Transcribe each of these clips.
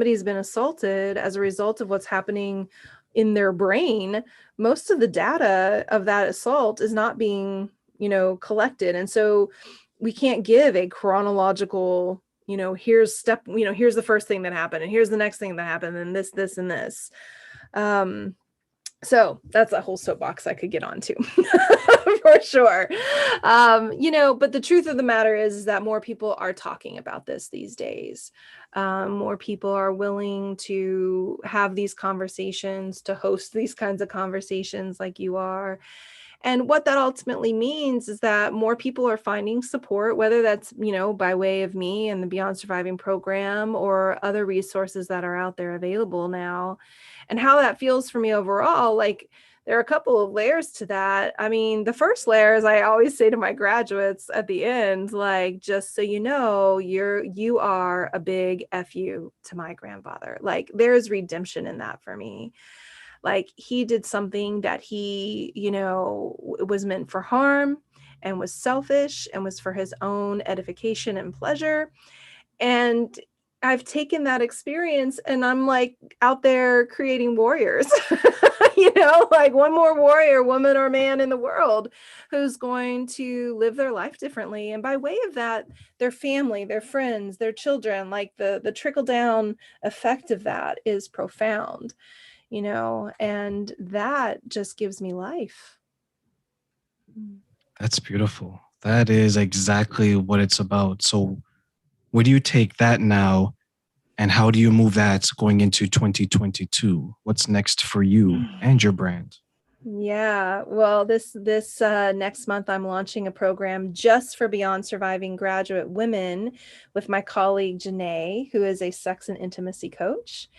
somebody's been assaulted as a result of what's happening in their brain, most of the data of that assault is not being, collected. And so we can't give a chronological, here's the first thing that happened, and here's the next thing that happened, and this, and this. So that's a whole soapbox I could get onto for sure. But the truth of the matter is that more people are talking about this these days. More people are willing to have these conversations, to host these kinds of conversations like you are. And what that ultimately means is that more people are finding support, whether that's, by way of me and the Beyond Surviving program or other resources that are out there available now. And how that feels for me overall, like there are a couple of layers to that. I mean, the first layer is I always say to my graduates at the end, like, just so you know, you are a big FU to my grandfather. Like there's redemption in that for me. Like he did something that he, was meant for harm and was selfish and was for his own edification and pleasure. And I've taken that experience and I'm like out there creating warriors, like one more warrior, woman or man in the world who's going to live their life differently. And by way of that, their family, their friends, their children, like the trickle down effect of that is profound. And that just gives me life. That's beautiful. That is exactly what it's about. So, where do you take that now, and how do you move that going into 2022? What's next for you and your brand? Yeah, well, this next month I'm launching a program just for Beyond Surviving graduate women with my colleague Janae, who is a sex and intimacy coach.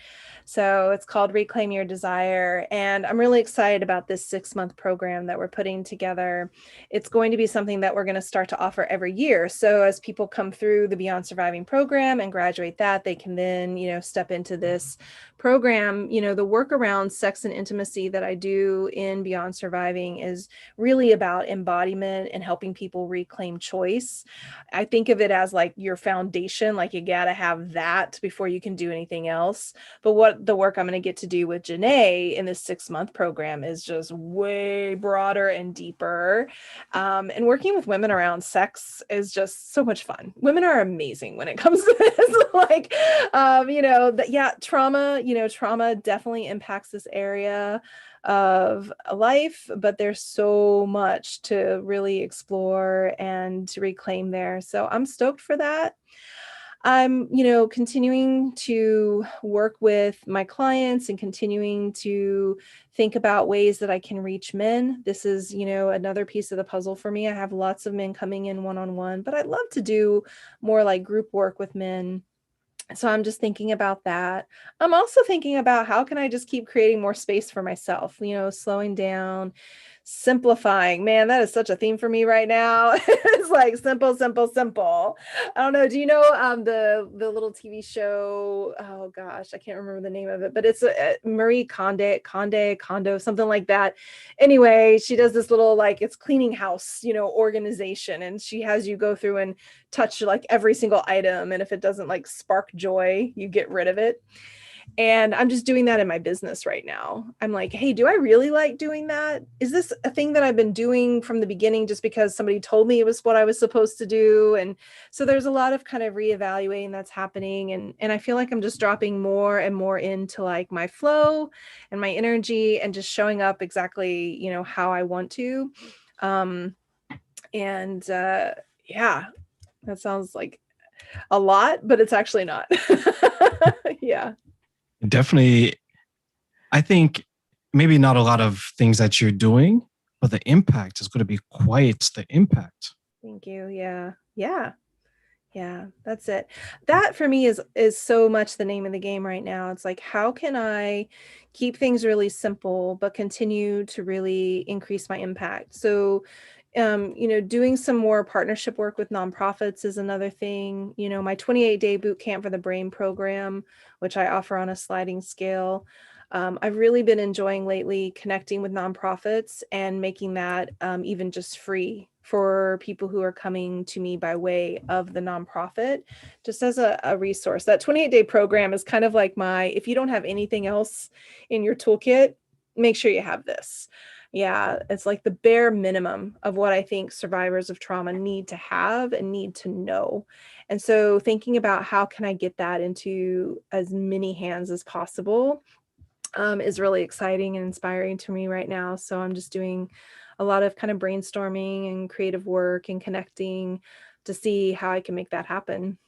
So it's called Reclaim Your Desire. And I'm really excited about this 6-month program that we're putting together. It's going to be something that we're going to start to offer every year. So as people come through the Beyond Surviving program and graduate that, they can then, step into this program. The work around sex and intimacy that I do in Beyond Surviving is really about embodiment and helping people reclaim choice. I think of it as like your foundation, like you got to have that before you can do anything else. But what the work I'm going to get to do with Janae in this 6-month program is just way broader and deeper. And working with women around sex is just so much fun. Women are amazing when it comes to this. Like, trauma definitely impacts this area of life, but there's so much to really explore and to reclaim there. So I'm stoked for that. I'm, continuing to work with my clients and continuing to think about ways that I can reach men. This is, another piece of the puzzle for me. I have lots of men coming in one-on-one, but I'd love to do more like group work with men. So I'm just thinking about that. I'm also thinking about how can I just keep creating more space for myself, slowing down, simplifying. Man, that is such a theme for me right now. It's like simple, simple, simple. I don't know. Do you know the little TV show? Oh gosh, I can't remember the name of it, but it's Marie Kondo, something like that. Anyway, she does this little like it's cleaning house, organization, and she has you go through and touch like every single item, and if it doesn't like spark joy, you get rid of it. And I'm just doing that in my business right now. I'm like, hey, do I really like doing that? Is this a thing that I've been doing from the beginning just because somebody told me it was what I was supposed to do? And so there's a lot of kind of reevaluating that's happening. And I feel like I'm just dropping more and more into like my flow and my energy and just showing up exactly, how I want to. Yeah, that sounds like a lot, but it's actually not. Yeah. Definitely, I think maybe not a lot of things that you're doing, but the impact is going to be quite the impact. Thank you. Yeah. Yeah. Yeah, that's it. That for me is so much the name of the game right now. It's like, how can I keep things really simple, but continue to really increase my impact? So, doing some more partnership work with nonprofits is another thing. My 28-day boot camp for the brain program, which I offer on a sliding scale. I've really been enjoying lately connecting with nonprofits and making that even just free for people who are coming to me by way of the nonprofit, just as a resource. That 28-day program is kind of like my, if you don't have anything else in your toolkit, make sure you have this. Yeah, it's like the bare minimum of what I think survivors of trauma need to have and need to know. And so thinking about how can I get that into as many hands as possible is really exciting and inspiring to me right now. So I'm just doing a lot of kind of brainstorming and creative work and connecting to see how I can make that happen.